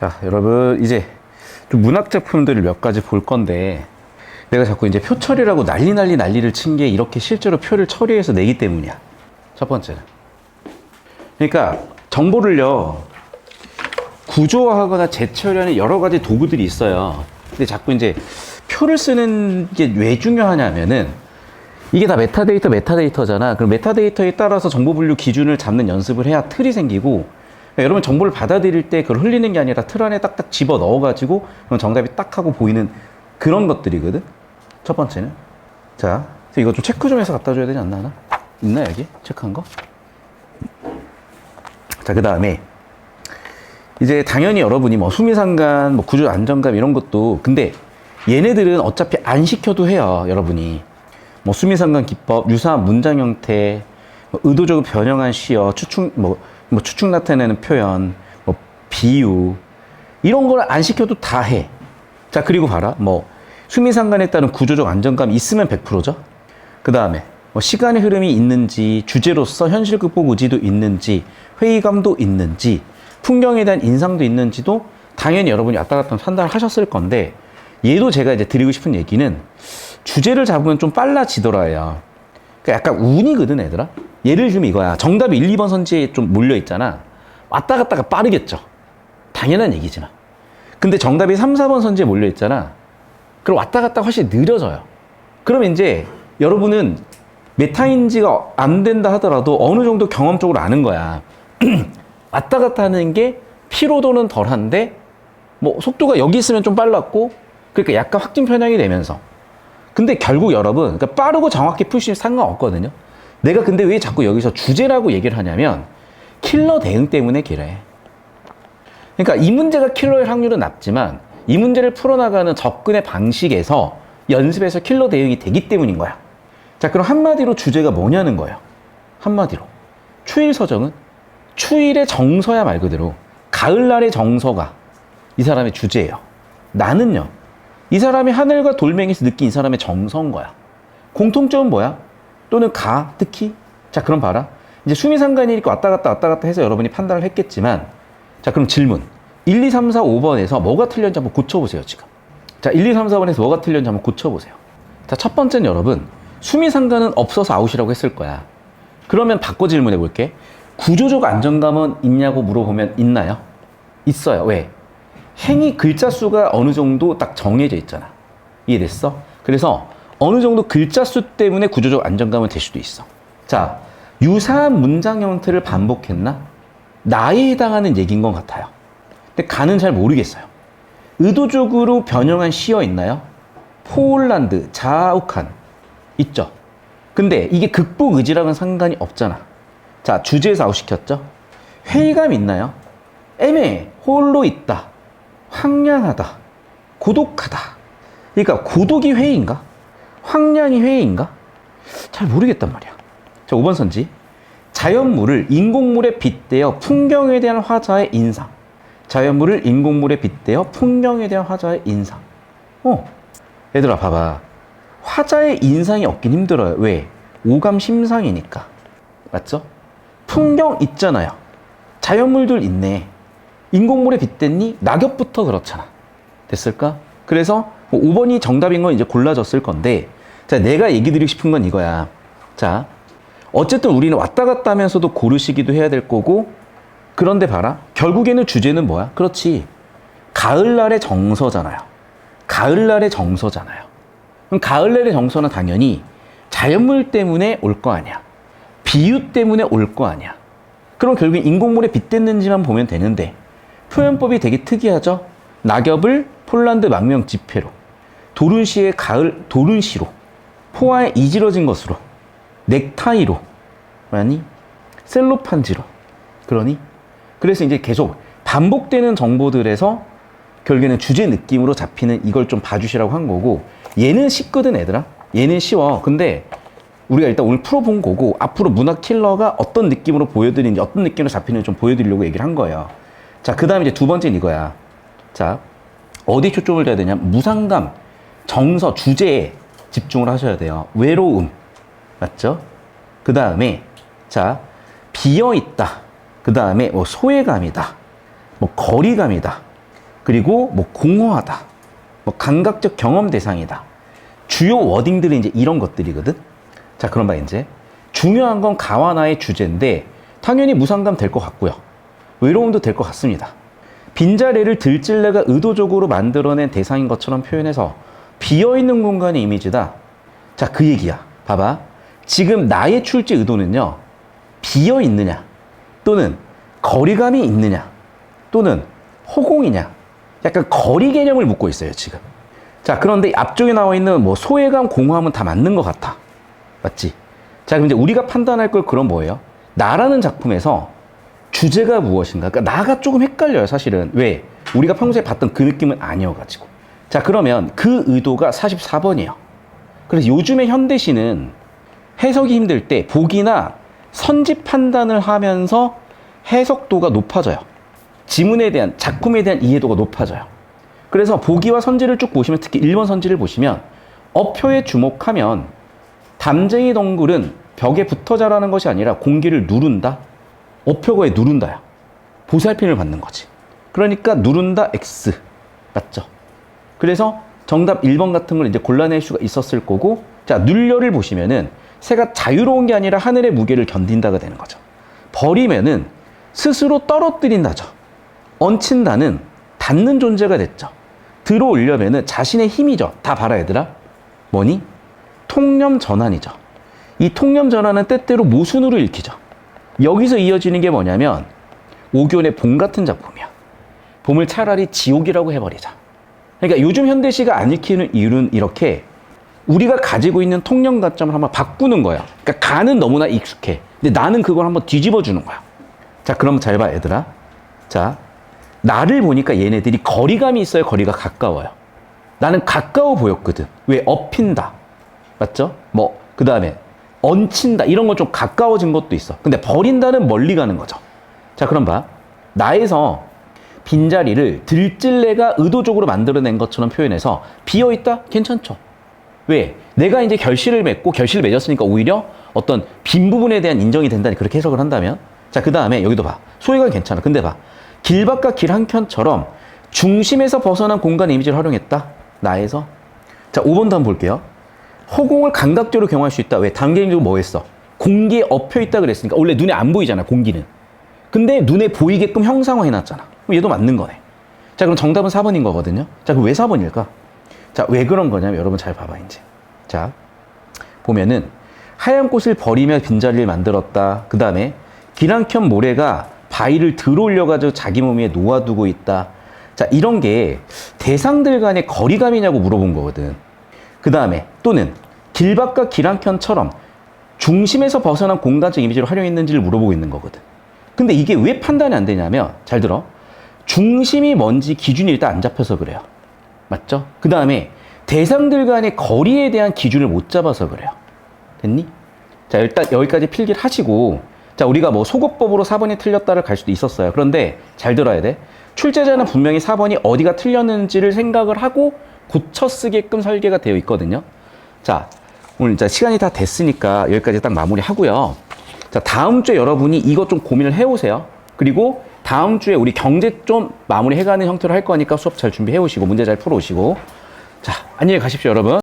자, 여러분, 이제 좀 문학 작품들을 몇 가지 볼 건데, 내가 자꾸 이제 표 처리라고 난리를 친 게 이렇게 실제로 표를 처리해서 내기 때문이야. 첫 번째는. 그러니까, 정보를요, 구조화하거나 재처리하는 여러 가지 도구들이 있어요. 근데 자꾸 이제 표를 쓰는 게 왜 중요하냐면은, 이게 다 메타데이터잖아. 그럼 메타데이터에 따라서 정보 분류 기준을 잡는 연습을 해야 틀이 생기고, 그러니까 여러분 정보를 받아들일 때 그걸 흘리는 게 아니라 틀 안에 딱딱 집어 넣어가지고 그럼 정답이 딱 하고 보이는 그런 것들이거든. 첫 번째는. 자, 이거 좀 체크 좀 해서 갖다 줘야 되지 않나 하나? 있나 여기? 체크한 거? 자, 그 다음에 이제 당연히 여러분이 뭐 수미상관, 뭐 구조 안정감 이런 것도, 근데 얘네들은 어차피 안 시켜도 해요. 여러분이 뭐 수미상관 기법, 유사한 문장 형태, 뭐 의도적으로 변형한 시어, 추측 추측 나타내는 표현, 뭐 비유 이런 걸 안 시켜도 다 해. 자, 그리고 봐라. 뭐 수미상관에 따른 구조적 안정감이 있으면 100%죠. 그 다음에 뭐 시간의 흐름이 있는지, 주제로서 현실 극복 의지도 있는지, 회의감도 있는지, 풍경에 대한 인상도 있는지도 당연히 여러분이 왔다 갔다 판단을 하셨을 건데, 얘도 제가 이제 드리고 싶은 얘기는 주제를 잡으면 좀 빨라지더라요. 그러니까 약간 운이거든, 얘들아. 예를 들면 이거야. 정답이 1, 2번 선지에 좀 몰려있잖아. 왔다 갔다가 빠르겠죠. 당연한 얘기지만. 근데 정답이 3, 4번 선지에 몰려있잖아. 그럼 왔다 갔다 훨씬 느려져요. 그럼 이제 여러분은 메타인지가 안 된다 하더라도 어느 정도 경험적으로 아는 거야. 왔다 갔다 하는 게 피로도는 덜한데, 뭐 속도가 여기 있으면 좀 빨랐고, 그러니까 약간 확진 편향이 되면서. 근데 결국 여러분, 그러니까 빠르고 정확히 푸시면 상관없거든요. 내가 근데 왜 자꾸 여기서 주제라고 얘기를 하냐면, 킬러 대응 때문에 그래. 그러니까 이 문제가 킬러일 확률은 낮지만, 이 문제를 풀어나가는 접근의 방식에서 연습에서 킬러 대응이 되기 때문인 거야. 자, 그럼 한마디로 주제가 뭐냐는 거예요. 한마디로. 추일 서정은 추일의 정서야 말 그대로. 가을날의 정서가 이 사람의 주제예요. 나는요, 이 사람이 하늘과 돌멩이에서 느낀 이 사람의 정서인 거야. 공통점은 뭐야? 또는 특히? 자, 그럼 봐라. 이제 수미상관이니까 왔다 갔다 해서 여러분이 판단을 했겠지만, 자, 그럼 질문. 1, 2, 3, 4, 5번에서 뭐가 틀렸는지 한번 고쳐보세요, 지금. 자, 1, 2, 3, 4번에서 뭐가 틀렸는지 한번 고쳐보세요. 자, 첫 번째는 여러분, 수미상관은 없어서 아웃이라고 했을 거야. 그러면 바꿔 질문해 볼게. 구조적 안정감은 있냐고 물어보면 있나요? 있어요. 왜? 행위 글자 수가 어느 정도 딱 정해져 있잖아. 이해됐어? 그래서 어느 정도 글자 수 때문에 구조적 안정감은 될 수도 있어. 자, 유사한 문장 형태를 반복했나? 나에 해당하는 얘기인 것 같아요. 근데 가는 잘 모르겠어요. 의도적으로 변형한 시어 있나요? 포올란드, 자욱한 있죠. 근데 이게 극복 의지랑은 상관이 없잖아. 자, 주제에서 아웃시켰죠? 회의감 있나요? 애매해. 홀로 있다. 황량하다. 고독하다. 그러니까 고독이 회의인가? 황량이 회의인가? 잘 모르겠단 말이야. 자, 5번 선지. 자연물을 인공물에 빗대어 풍경에 대한 화자의 인상. 자연물을 인공물에 빗대어 풍경에 대한 화자의 인상. 얘들아 봐봐. 화자의 인상이 없긴 힘들어요. 왜? 오감 심상이니까. 맞죠? 풍경 있잖아요. 자연물들 있네. 인공물에 빗댔니? 낙엽부터 그렇잖아. 됐을까? 그래서 5번이 정답인 건 이제 골라졌을 건데, 자, 내가 얘기 드리고 싶은 건 이거야. 자, 어쨌든 우리는 왔다 갔다 하면서도 고르시기도 해야 될 거고, 그런데 봐라. 결국에는 주제는 뭐야? 그렇지. 가을날의 정서잖아요. 가을날의 정서잖아요. 그럼 가을날의 정서는 당연히 자연물 때문에 올 거 아니야. 비유 때문에 올 거 아니야. 그럼 결국 인공물에 빗댔는지만 보면 되는데, 표현법이 되게 특이하죠? 낙엽을 폴란드 망명 지폐로, 도른시의 가을 도른시로, 포화에 이지러진 것으로, 넥타이로, 아니 셀로판지로. 그러니 그래서 이제 계속 반복되는 정보들에서 결국에는 주제 느낌으로 잡히는 이걸 좀 봐주시라고 한 거고, 얘는 쉽거든 얘들아. 얘는 쉬워. 근데 우리가 일단 오늘 풀어본 거고, 앞으로 문학 킬러가 어떤 느낌으로 보여드리는지, 어떤 느낌으로 잡히는지 좀 보여드리려고 얘기를 한 거예요. 자, 그 다음에 이제 두 번째는 이거야. 자, 어디 초점을 둬야 되냐? 무상감, 정서, 주제에 집중을 하셔야 돼요. 외로움. 맞죠? 그 다음에, 자, 비어있다. 그 다음에 뭐 소외감이다. 뭐 거리감이다. 그리고 뭐 공허하다, 뭐 감각적 경험 대상이다. 주요 워딩들은 이제 이런 것들이거든. 자, 그럼 봐, 이제 중요한 건 가와나의 주제인데 당연히 무상감 될 것 같고요. 외로움도 될 것 같습니다. 빈자리를 들찔레가 의도적으로 만들어낸 대상인 것처럼 표현해서 비어있는 공간의 이미지다. 자, 그 얘기야. 봐봐. 지금 나의 출제 의도는요, 비어있느냐, 또는 거리감이 있느냐, 또는 허공이냐, 약간 거리 개념을 묻고 있어요, 지금. 자, 그런데 앞쪽에 나와 있는 뭐 소외감, 공허함은 다 맞는 것 같아. 맞지? 자, 그럼 이제 우리가 판단할 걸 그럼 뭐예요? 나라는 작품에서 주제가 무엇인가? 그러니까 나가 조금 헷갈려요, 사실은. 왜? 우리가 평소에 봤던 그 느낌은 아니어가지고. 자, 그러면 그 의도가 44번이에요. 그래서 요즘의 현대시는 해석이 힘들 때 보기나 선지 판단을 하면서 해석도가 높아져요. 지문에 대한, 작품에 대한 이해도가 높아져요. 그래서 보기와 선지를 쭉 보시면, 특히 1번 선지를 보시면 어표에 주목하면 담쟁이 덩굴은 벽에 붙어 자라는 것이 아니라 공기를 누른다. 어표가에 누른다야. 보살핌을 받는 거지. 그러니까 누른다 X. 맞죠? 그래서 정답 1번 같은 걸 이제 골라낼 수가 있었을 거고, 자, 눌려를 보시면은 새가 자유로운 게 아니라 하늘의 무게를 견딘다가 되는 거죠. 버리면은 스스로 떨어뜨린다죠. 얹힌다는 닿는 존재가 됐죠. 들어 올려면은 자신의 힘이죠. 다 봐라, 얘들아. 뭐니? 통념 전환이죠. 이 통념 전환은 때때로 모순으로 읽히죠. 여기서 이어지는 게 뭐냐면 오교훈의 봄 같은 작품이야. 봄을 차라리 지옥이라고 해버리자. 그러니까 요즘 현대시가 안 읽히는 이유는 이렇게 우리가 가지고 있는 통념 관점을 한번 바꾸는 거야. 그러니까 가는 너무나 익숙해. 근데 나는 그걸 한번 뒤집어 주는 거야. 자, 그럼 잘 봐, 얘들아. 자, 나를 보니까 얘네들이 거리감이 있어요, 거리가 가까워요. 나는 가까워 보였거든. 왜? 엎힌다. 맞죠? 뭐, 그 다음에 얹힌다. 이런 건 좀 가까워진 것도 있어. 근데 버린다는 멀리 가는 거죠. 자, 그럼 봐. 나에서 빈자리를 들찔레가 의도적으로 만들어낸 것처럼 표현해서 비어있다? 괜찮죠. 왜? 내가 이제 결실을 맺고 결실을 맺었으니까 오히려 어떤 빈 부분에 대한 인정이 된다니, 그렇게 해석을 한다면. 자, 그 다음에 여기도 봐. 소외감 괜찮아. 근데 봐. 길밖과 길 한 켠처럼 중심에서 벗어난 공간 이미지를 활용했다. 나에서. 자, 5번도 한번 볼게요. 허공을 감각적으로 경험할 수 있다. 왜? 단계적으로 뭐 했어? 공기에 엎여 있다 그랬으니까. 원래 눈에 안 보이잖아, 공기는. 근데 눈에 보이게끔 형상화 해놨잖아. 그럼 얘도 맞는 거네. 자, 그럼 정답은 4번인 거거든요. 자, 그럼 왜 4번일까? 자, 왜 그런 거냐면 여러분 잘 봐봐, 이제. 자, 보면은 하얀 꽃을 버리며 빈자리를 만들었다. 그 다음에 길 한 켠 모래가 바위를 들어 올려가지고 자기 몸 위에 놓아두고 있다. 자, 이런 게 대상들 간의 거리감이냐고 물어본 거거든. 그 다음에 또는 길밖과 길 한 켠처럼 중심에서 벗어난 공간적 이미지를 활용했는지를 물어보고 있는 거거든. 근데 이게 왜 판단이 안 되냐면, 잘 들어. 중심이 뭔지 기준이 일단 안 잡혀서 그래요. 맞죠? 그 다음에 대상들 간의 거리에 대한 기준을 못 잡아서 그래요. 됐니? 자, 일단 여기까지 필기를 하시고, 자, 우리가 뭐 소거법으로 4번이 틀렸다를 갈 수도 있었어요. 그런데 잘 들어야 돼. 출제자는 분명히 4번이 어디가 틀렸는지를 생각을 하고 고쳐 쓰게끔 설계가 되어 있거든요. 자, 오늘 이제 시간이 다 됐으니까 여기까지 딱 마무리 하고요. 자, 다음 주에 여러분이 이것 좀 고민을 해오세요. 그리고 다음 주에 우리 경제 좀 마무리 해가는 형태로 할 거니까 수업 잘 준비해 오시고 문제 잘 풀어 오시고. 자, 안녕히 가십시오, 여러분.